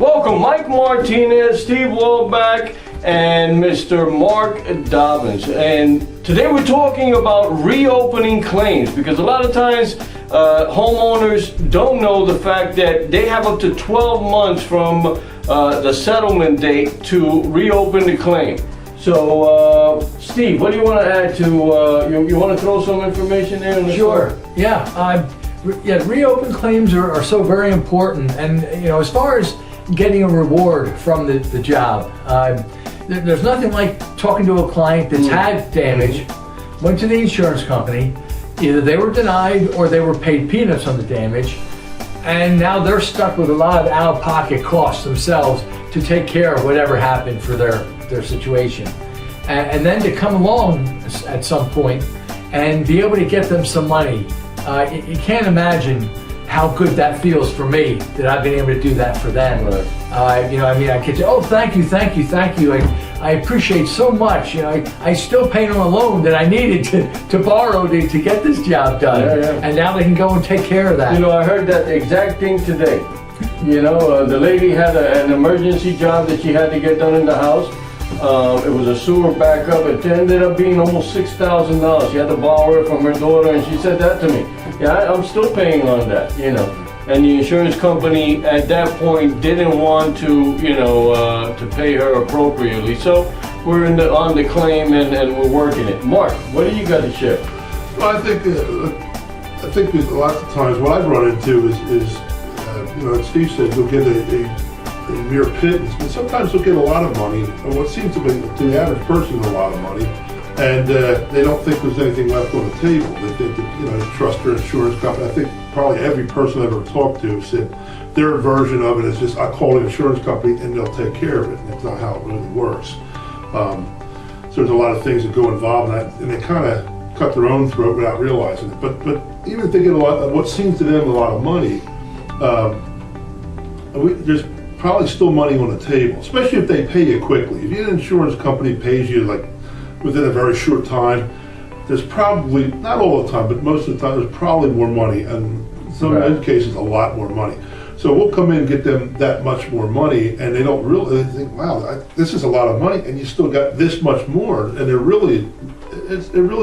Welcome, Mike Martinez, Steve Wolbach, and Mr. Mark Dobbins. And today we're talking about reopening claims, because a lot of times homeowners don't know the fact that they have up to 12 months from the settlement date to reopen the claim. So, Steve, what do you want to add to, you want to throw some information there? Sure, yeah. Reopen claims are so very important, and as far as getting a reward from the job, there's nothing like talking to a client that's had damage, went to the insurance company, either they were denied or they were paid peanuts on the damage, and now they're stuck with a lot of out-of-pocket costs themselves to take care of whatever happened for their situation. And then to come along at some point and be able to get them some money. You can't imagine how good that feels for me that I've been able to do that for them. Right. I could say, oh, thank you. I appreciate so much. I still paid on a loan that I needed to borrow to get this job done. Yeah. And now they can go and take care of that. I heard that exact thing today. The lady had an emergency job that she had to get done in the house. It was a sewer backup. It ended up being almost $6,000. She had to borrow it from her daughter, and she said that to me. Yeah, I'm still paying on that, And the insurance company at that point didn't want to, to pay her appropriately. So we're on the claim and we're working it. Mark, what do you got to share? Well, I think a lot of times what I've run into is as Steve said, you'll get a mere pittance, but sometimes they'll get a lot of money, or what seems to be to the average person a lot of money, and they don't think there's anything left on the table. They think that they trust their insurance company. I think probably every person I've ever talked to said their version of it is just, I call the insurance company and they'll take care of it, and that's not how it really works. So there's a lot of things that go involved in that, and they kind of cut their own throat without realizing it. But even if they get a lot of what seems to them a lot of money, there's probably still money on the table, especially if they pay you quickly. If your insurance company pays you like within a very short time, there's probably, not all the time, but most of the time, there's probably more money, and in some other cases, a lot more money. So we'll come in and get them that much more money, and they don't really think, wow, this is a lot of money, and you still got this much more, and they're really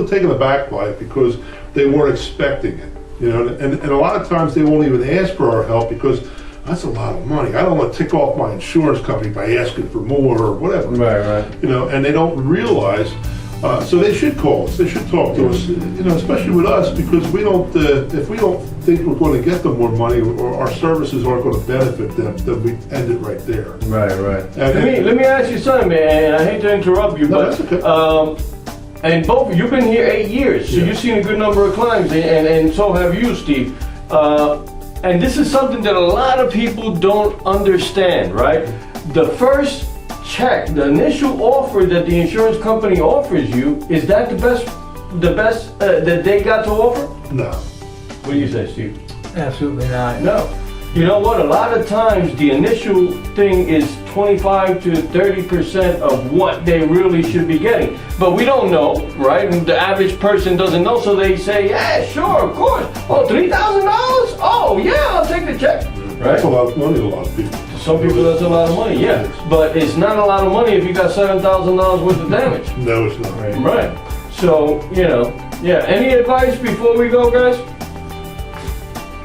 taken aback by it because they weren't expecting it. And a lot of times they won't even ask for our help because that's a lot of money. I don't want to tick off my insurance company by asking for more or whatever. Right. And they don't realize. So they should call us. They should talk to us. Especially with us, because we don't. If we don't think we're going to get them more money or our services aren't going to benefit them, then we end it right there. Right. Let me ask you something, man. And I hate to interrupt you, but that's okay. And both you've been here 8 years, so you've seen a good number of clients, and so have you, Steve. And this is something that a lot of people don't understand, right? The first check, the initial offer that the insurance company offers you, is that the best that they got to offer? No. What do you say, Steve? Absolutely not. No. You know what? A lot of times the initial thing is 25 to 30% of what they really should be getting. But we don't know, right? And the average person doesn't know, so they say, yeah, sure, of course. Oh, $3,000? Oh, yeah, I'll take the check. Right? That's a lot of money to a lot of people. To some people, that's a lot of money, yeah. But it's not a lot of money if you got $7,000 worth of damage. No, it's not. Right. So, yeah. Any advice before we go, guys?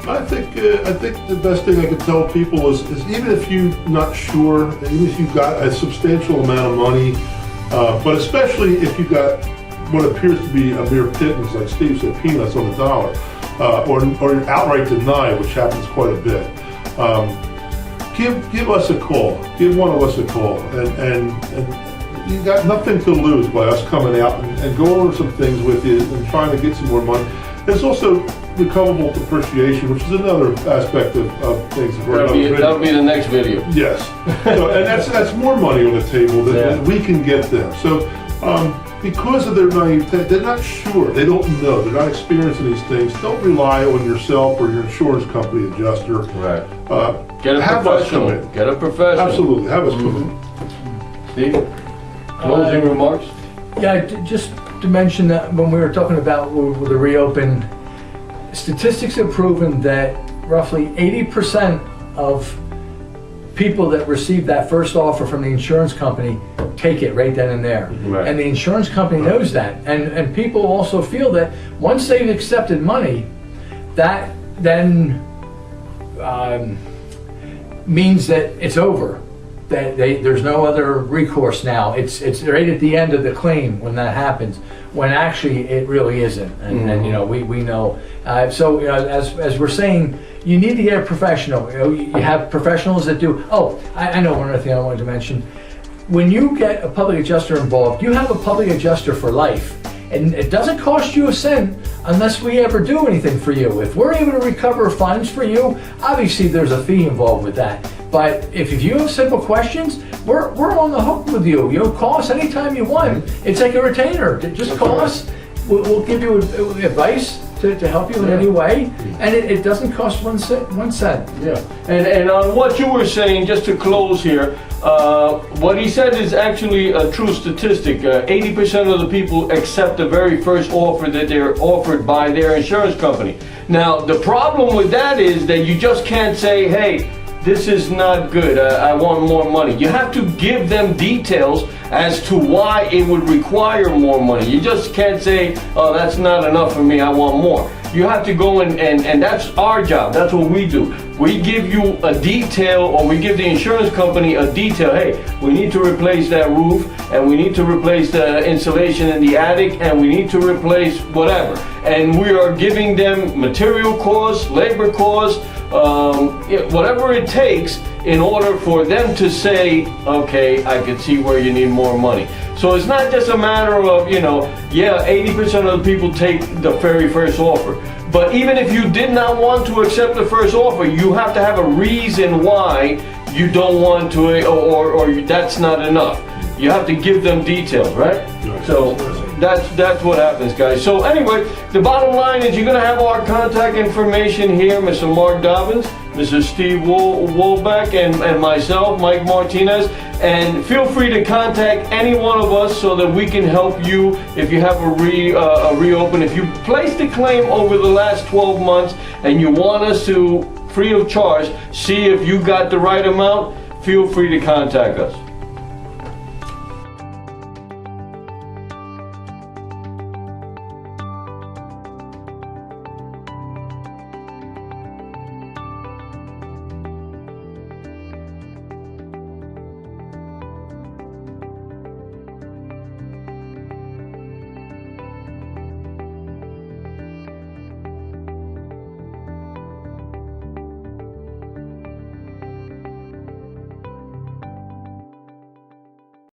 I think the best thing I can tell people is even if you're not sure, even if you've got a substantial amount of money, but especially if you got what appears to be a mere pittance, like Steve said, peanuts on the dollar, or outright deny, which happens quite a bit. Give us a call. Give one of us a call, and you got nothing to lose by us coming out and go over some things with you and trying to get some more money. There's also recoverable depreciation, which is another aspect of things. That'll be the next video. Yes. So, and that's more money on the table that we can get them. So because of their naivete, they're not sure. They don't know. They're not experiencing these things. Don't rely on yourself or your insurance company adjuster. Right. Get a professional. Get a professional. Absolutely. Have us come in. Steve, closing remarks? Yeah, just to mention that when we were talking about the reopen, statistics have proven that roughly 80% of people that receive that first offer from the insurance company take it right then and there. Right. And the insurance company knows that. And people also feel that once they've accepted money, that then means that it's over. That there's no other recourse now. It's right at the end of the claim when that happens, when actually it really isn't. And you know, we know. So you know, as we're saying, you need to get a professional. You know, you have professionals that do. Oh, I know one other thing I wanted to mention. When you get a public adjuster involved, you have a public adjuster for life. And it doesn't cost you a cent unless we ever do anything for you. If we're able to recover funds for you, obviously there's a fee involved with that. But if you have simple questions, we're on the hook with you. You know, call us anytime you want. It's like a retainer. Just call us. We'll give you advice to help you in any way, and it doesn't cost 1 cent. Yeah, and on what you were saying, just to close here, what he said is actually a true statistic. 80% of the people accept the very first offer that they're offered by their insurance company. Now, the problem with that is that you just can't say, hey, this is not good, I want more money. You have to give them details as to why it would require more money. You just can't say, oh, that's not enough for me, I want more. You have to go and that's our job, that's what we do. We give you a detail, or we give the insurance company a detail. Hey, we need to replace that roof, and we need to replace the insulation in the attic, and we need to replace whatever. And we are giving them material costs, labor costs, whatever it takes in order for them to say, okay, I can see where you need more money. So it's not just a matter of, you know, yeah, 80% of the people take the very first offer. But even if you did not want to accept the first offer, you have to have a reason why you don't want to, or that's not enough. You have to give them details, right? So that's what happens, guys. So anyway, the bottom line is you're going to have our contact information here, Mr. Mark Dobbins, Mr. Steve Wolbach, and myself, Mike Martinez. And feel free to contact any one of us so that we can help you if you have a reopen. If you placed a claim over the last 12 months and you want us to, free of charge, see if you got the right amount, feel free to contact us.